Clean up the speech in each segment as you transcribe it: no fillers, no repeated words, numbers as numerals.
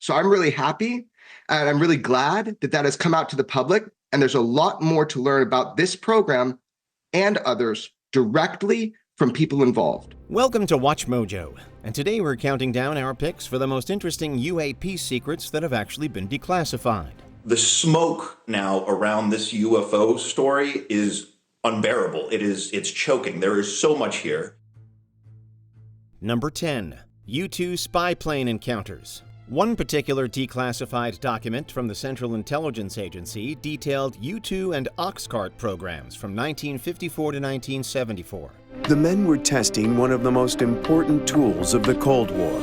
So I'm really happy and I'm really glad that that has come out to the public. And there's a lot more to learn about this program and others directly from people involved. Welcome to WatchMojo, and today we're counting down our picks for the most interesting UAP secrets that have actually been declassified. The smoke now around this UFO story is unbearable. It's choking. There is so much here. Number 10. U-2 spy plane encounters. One particular declassified document from the Central Intelligence Agency detailed U-2 and Oxcart programs from 1954 to 1974. The men were testing one of the most important tools of the Cold War.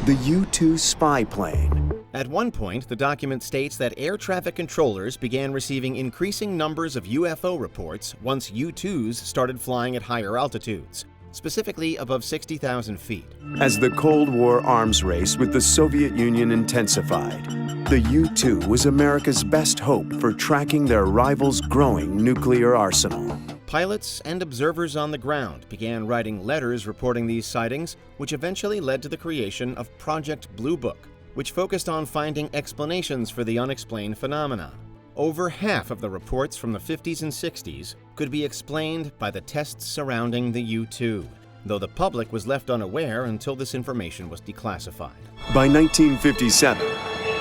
The U-2 spy plane. At one point, the document states that air traffic controllers began receiving increasing numbers of UFO reports once U-2s started flying at higher altitudes, specifically above 60,000 feet. As the Cold War arms race with the Soviet Union intensified, the U-2 was America's best hope for tracking their rivals' growing nuclear arsenal. Pilots and observers on the ground began writing letters reporting these sightings, which eventually led to the creation of Project Blue Book, which focused on finding explanations for the unexplained phenomena. Over half of the reports from the 50s and 60s could be explained by the tests surrounding the U-2, though the public was left unaware until this information was declassified. By 1957,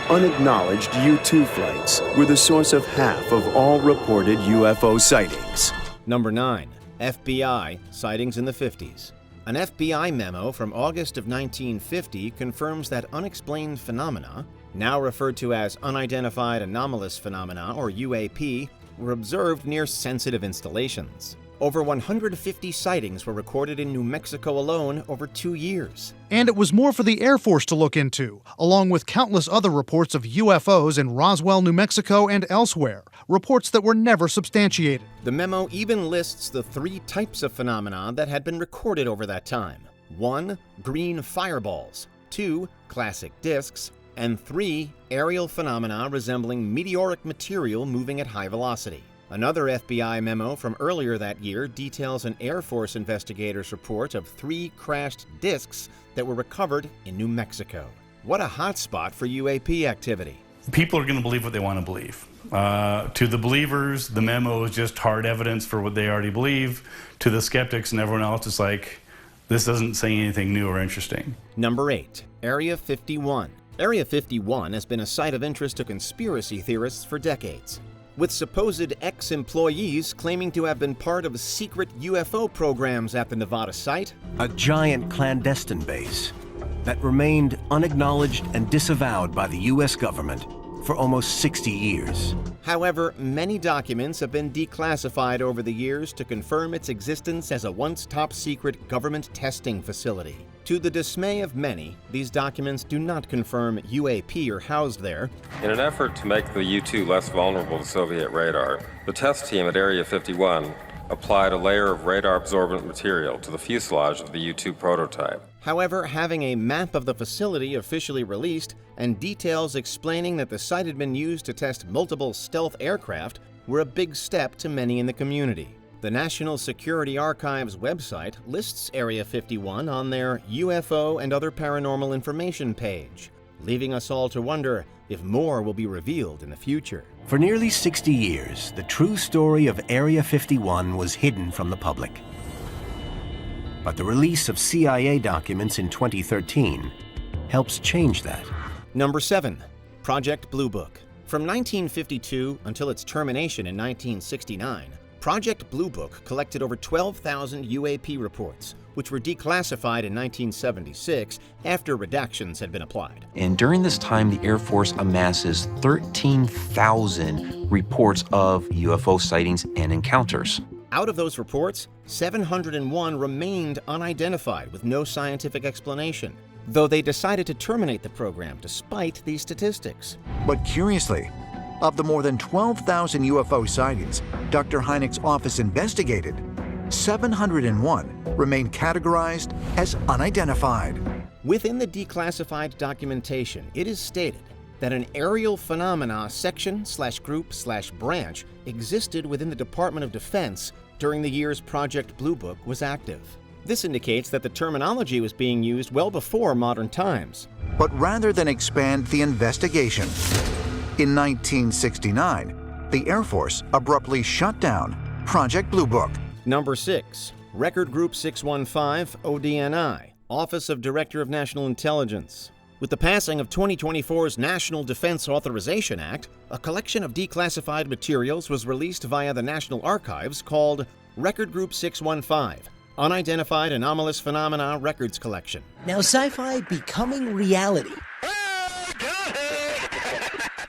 unacknowledged U-2 flights were the source of half of all reported UFO sightings. Number 9. FBI sightings in the 50s. An FBI memo from August of 1950 confirms that unexplained phenomena, now referred to as unidentified anomalous phenomena or UAP, were observed near sensitive installations. Over 150 sightings were recorded in New Mexico alone over 2 years. And it was more for the Air Force to look into, along with countless other reports of UFOs in Roswell, New Mexico and elsewhere, reports that were never substantiated. The memo even lists the 3 types of phenomena that had been recorded over that time. 1. Green fireballs. 2. Classic disks. And 3. Aerial phenomena resembling meteoric material moving at high velocity. Another FBI memo from earlier that year details an Air Force investigator's report of 3 crashed disks that were recovered in New Mexico. What a hotspot for UAP activity. People are going to believe what they want to believe. To the believers, the memo is just hard evidence for what they already believe. To the skeptics and everyone else, it's like, this doesn't say anything new or interesting. Number 8. Area 51. Area 51 has been a site of interest to conspiracy theorists for decades, with supposed ex-employees claiming to have been part of secret UFO programs at the Nevada site. A giant clandestine base that remained unacknowledged and disavowed by the U.S. government for almost 60 years. However, many documents have been declassified over the years to confirm its existence as a once top-secret government testing facility. To the dismay of many, these documents do not confirm UAP are housed there. In an effort to make the U-2 less vulnerable to Soviet radar, the test team at Area 51 applied a layer of radar-absorbent material to the fuselage of the U-2 prototype. However, having a map of the facility officially released and details explaining that the site had been used to test multiple stealth aircraft were a big step to many in the community. The National Security Archives website lists Area 51 on their UFO and other paranormal information page, leaving us all to wonder if more will be revealed in the future. For nearly 60 years, the true story of Area 51 was hidden from the public. But the release of CIA documents in 2013 helps change that. Number 7. Project Blue Book. From 1952 until its termination in 1969, Project Blue Book collected over 12,000 UAP reports, which were declassified in 1976 after redactions had been applied. And during this time, the Air Force amasses 13,000 reports of UFO sightings and encounters. Out of those reports, 701 remained unidentified with no scientific explanation, though they decided to terminate the program despite these statistics. But curiously, of the more than 12,000 UFO sightings Dr. Hynek's office investigated, 701 remain categorized as unidentified. Within the declassified documentation, it is stated that an aerial phenomena section/group/branch existed within the Department of Defense during the years Project Blue Book was active. This indicates that the terminology was being used well before modern times. But rather than expand the investigation, in 1969, the Air Force abruptly shut down Project Blue Book. Number 6. Record Group 615, ODNI, Office of Director of National Intelligence. With the passing of 2024's National Defense Authorization Act, a collection of declassified materials was released via the National Archives called Record Group 615, Unidentified Anomalous Phenomena Records Collection. Now sci-fi becoming reality.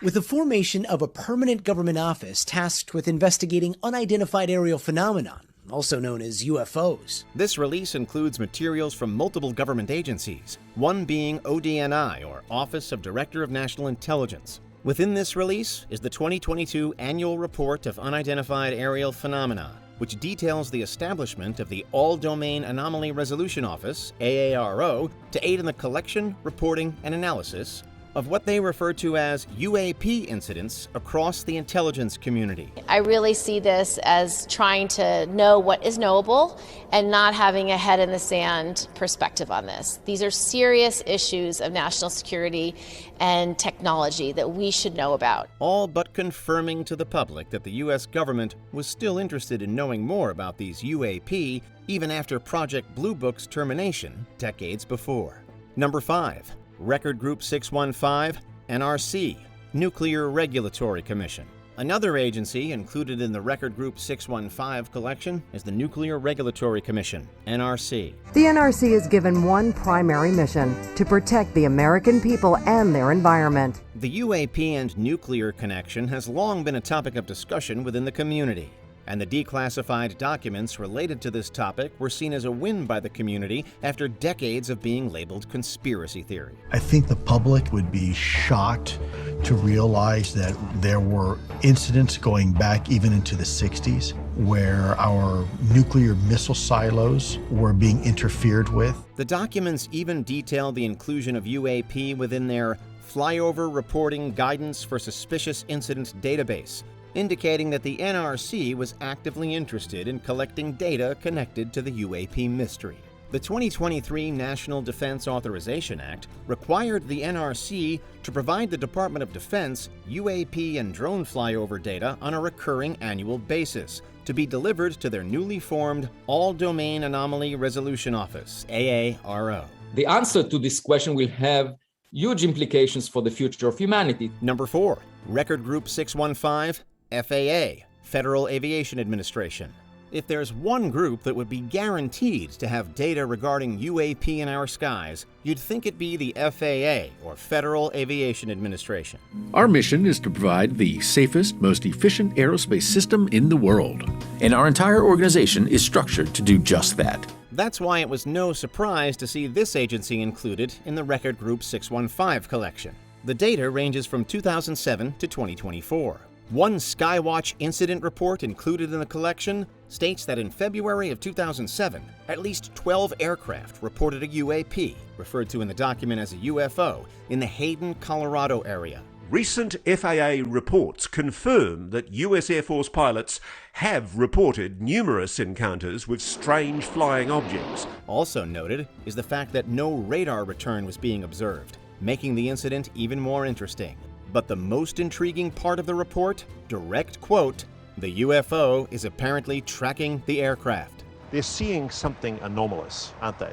With the formation of a permanent government office tasked with investigating unidentified aerial phenomenon, also known as UFOs. This release includes materials from multiple government agencies, one being ODNI, or Office of Director of National Intelligence. Within this release is the 2022 Annual Report of Unidentified Aerial Phenomena, which details the establishment of the All-Domain Anomaly Resolution Office, AARO, to aid in the collection, reporting, and analysis of what they refer to as UAP incidents across the intelligence community. I really see this as trying to know what is knowable and not having a head in the sand perspective on this. These are serious issues of national security and technology that we should know about. All but confirming to the public that the U.S. government was still interested in knowing more about these UAP even after Project Blue Book's termination decades before. Number 5. Record Group 615, NRC, Nuclear Regulatory Commission. Another agency included in the Record Group 615 collection is the Nuclear Regulatory Commission, NRC. The NRC is given one primary mission: to protect the American people and their environment. The UAP and nuclear connection has long been a topic of discussion within the community, and the declassified documents related to this topic were seen as a win by the community after decades of being labeled conspiracy theory. I think the public would be shocked to realize that there were incidents going back even into the 60s where our nuclear missile silos were being interfered with. The documents even detail the inclusion of UAP within their Flyover Reporting Guidance for Suspicious Incident database, indicating that the NRC was actively interested in collecting data connected to the UAP mystery. The 2023 National Defense Authorization Act required the NRC to provide the Department of Defense UAP and drone flyover data on a recurring annual basis to be delivered to their newly formed All-Domain Anomaly Resolution Office, AARO. The answer to this question will have huge implications for the future of humanity. Number 4. Record Group 615, FAA, Federal Aviation Administration. If there's one group that would be guaranteed to have data regarding UAP in our skies, you'd think it'd be the FAA, or Federal Aviation Administration. Our mission is to provide the safest, most efficient aerospace system in the world. And our entire organization is structured to do just that. That's why it was no surprise to see this agency included in the Record Group 615 collection. The data ranges from 2007 to 2024. One Skywatch incident report included in the collection states that in February of 2007, at least 12 aircraft reported a UAP, referred to in the document as a UFO, in the Hayden, Colorado area. Recent FAA reports confirm that US Air Force pilots have reported numerous encounters with strange flying objects. Also noted is the fact that no radar return was being observed, making the incident even more interesting. But the most intriguing part of the report, direct quote, "The UFO is apparently tracking the aircraft." They're seeing something anomalous, aren't they?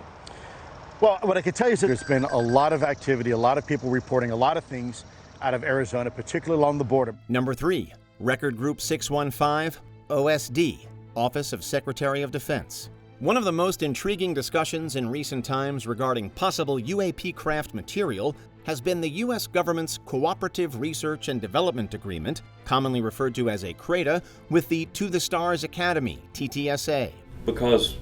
Well, what I can tell you is that there's been a lot of activity, a lot of people reporting a lot of things out of Arizona, particularly along the border. Number 3, Record Group 615, OSD, Office of Secretary of Defense. One of the most intriguing discussions in recent times regarding possible UAP craft material has been the U.S. government's Cooperative Research and Development Agreement, commonly referred to as a CRADA, with the To the Stars Academy, TTSA. Because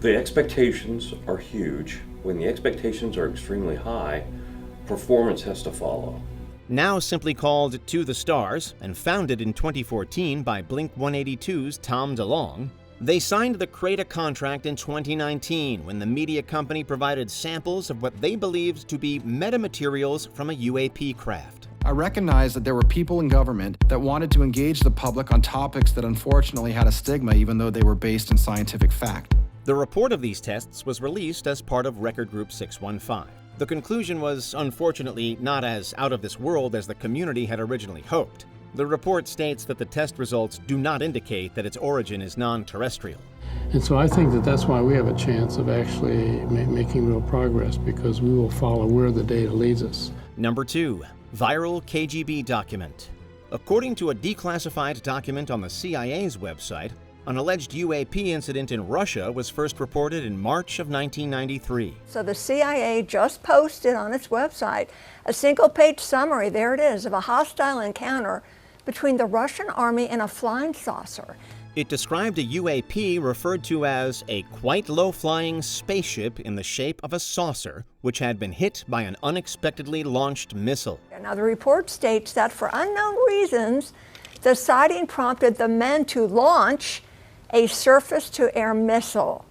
the expectations are huge. When the expectations are extremely high, performance has to follow. Now simply called To the Stars, and founded in 2014 by Blink-182's Tom DeLonge, they signed the CRADA contract in 2019 when the media company provided samples of what they believed to be metamaterials from a UAP craft. I recognized that there were people in government that wanted to engage the public on topics that unfortunately had a stigma even though they were based in scientific fact. The report of these tests was released as part of Record Group 615. The conclusion was, unfortunately, not as out of this world as the community had originally hoped. The report states that the test results do not indicate that its origin is non-terrestrial. And so I think that that's why we have a chance of actually making real progress, because we will follow where the data leads us. Number 2. Viral KGB document. According to a declassified document on the CIA's website, an alleged UAP incident in Russia was first reported in March of 1993. So the CIA just posted on its website a single-page summary, there it is, of a hostile encounter between the Russian army and a flying saucer. It described a UAP referred to as a quite low-flying spaceship in the shape of a saucer, which had been hit by an unexpectedly launched missile. Now the report states that for unknown reasons, the sighting prompted the men to launch a surface-to-air missile,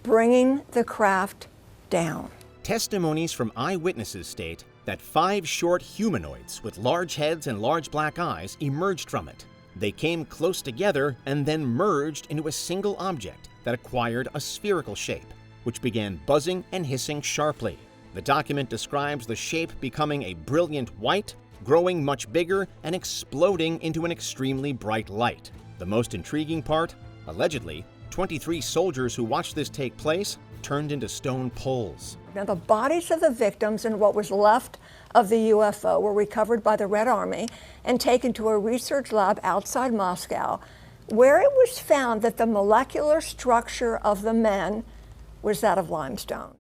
bringing the craft down. Testimonies from eyewitnesses state that 5 short humanoids with large heads and large black eyes emerged from it. They came close together and then merged into a single object that acquired a spherical shape, which began buzzing and hissing sharply. The document describes the shape becoming a brilliant white, growing much bigger, and exploding into an extremely bright light. The most intriguing part? Allegedly, 23 soldiers who watched this take place turned into stone poles. Now the bodies of the victims and what was left of the UFO were recovered by the Red Army and taken to a research lab outside Moscow, where it was found that the molecular structure of the men was that of limestone.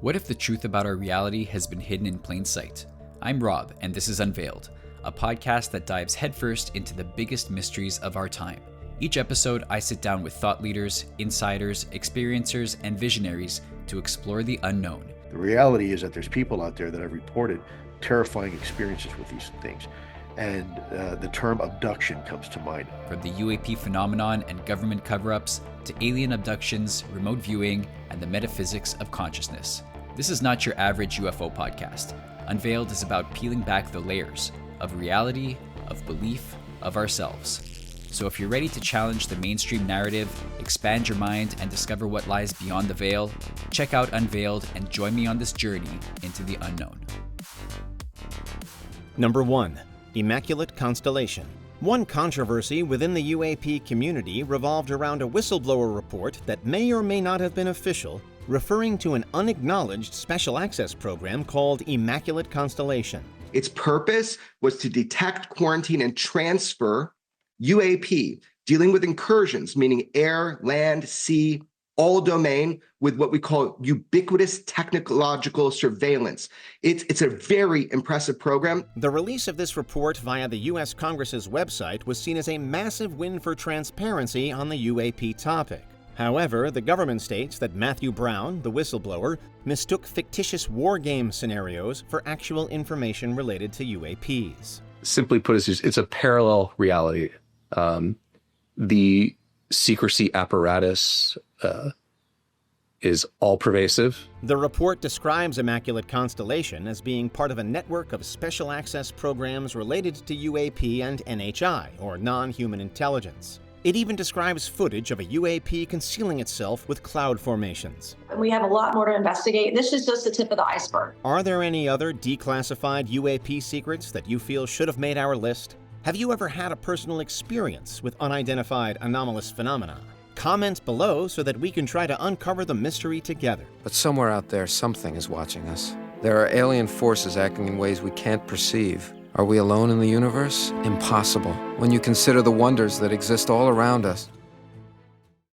What if the truth about our reality has been hidden in plain sight? I'm Rob, and this is Unveiled, a podcast that dives headfirst into the biggest mysteries of our time. Each episode, I sit down with thought leaders, insiders, experiencers, and visionaries to explore the unknown. The reality is that there's people out there that have reported terrifying experiences with these things, and the term abduction comes to mind. From the UAP phenomenon and government cover-ups to alien abductions, remote viewing, and the metaphysics of consciousness. This is not your average UFO podcast. Unveiled is about peeling back the layers of reality, of belief, of ourselves. So if you're ready to challenge the mainstream narrative, expand your mind, and discover what lies beyond the veil, check out Unveiled and join me on this journey into the unknown. Number 1. Immaculate Constellation. One controversy within the UAP community revolved around a whistleblower report that may or may not have been official, referring to an unacknowledged special access program called Immaculate Constellation. Its purpose was to detect, quarantine, and transfer UAP, dealing with incursions, meaning air, land, sea, all domain, with what we call ubiquitous technological surveillance. It's a very impressive program. The release of this report via the U.S. Congress's website was seen as a massive win for transparency on the UAP topic. However, the government states that Matthew Brown, the whistleblower, mistook fictitious war game scenarios for actual information related to UAPs. Simply put, it's a parallel reality. The secrecy apparatus is all-pervasive. The report describes Immaculate Constellation as being part of a network of special access programs related to UAP and NHI, or non-human intelligence. It even describes footage of a UAP concealing itself with cloud formations. We have a lot more to investigate. This is just the tip of the iceberg. Are there any other declassified UAP secrets that you feel should have made our list? Have you ever had a personal experience with unidentified anomalous phenomena? Comment below so that we can try to uncover the mystery together. But somewhere out there, something is watching us. There are alien forces acting in ways we can't perceive. Are we alone in the universe? Impossible, when you consider the wonders that exist all around us.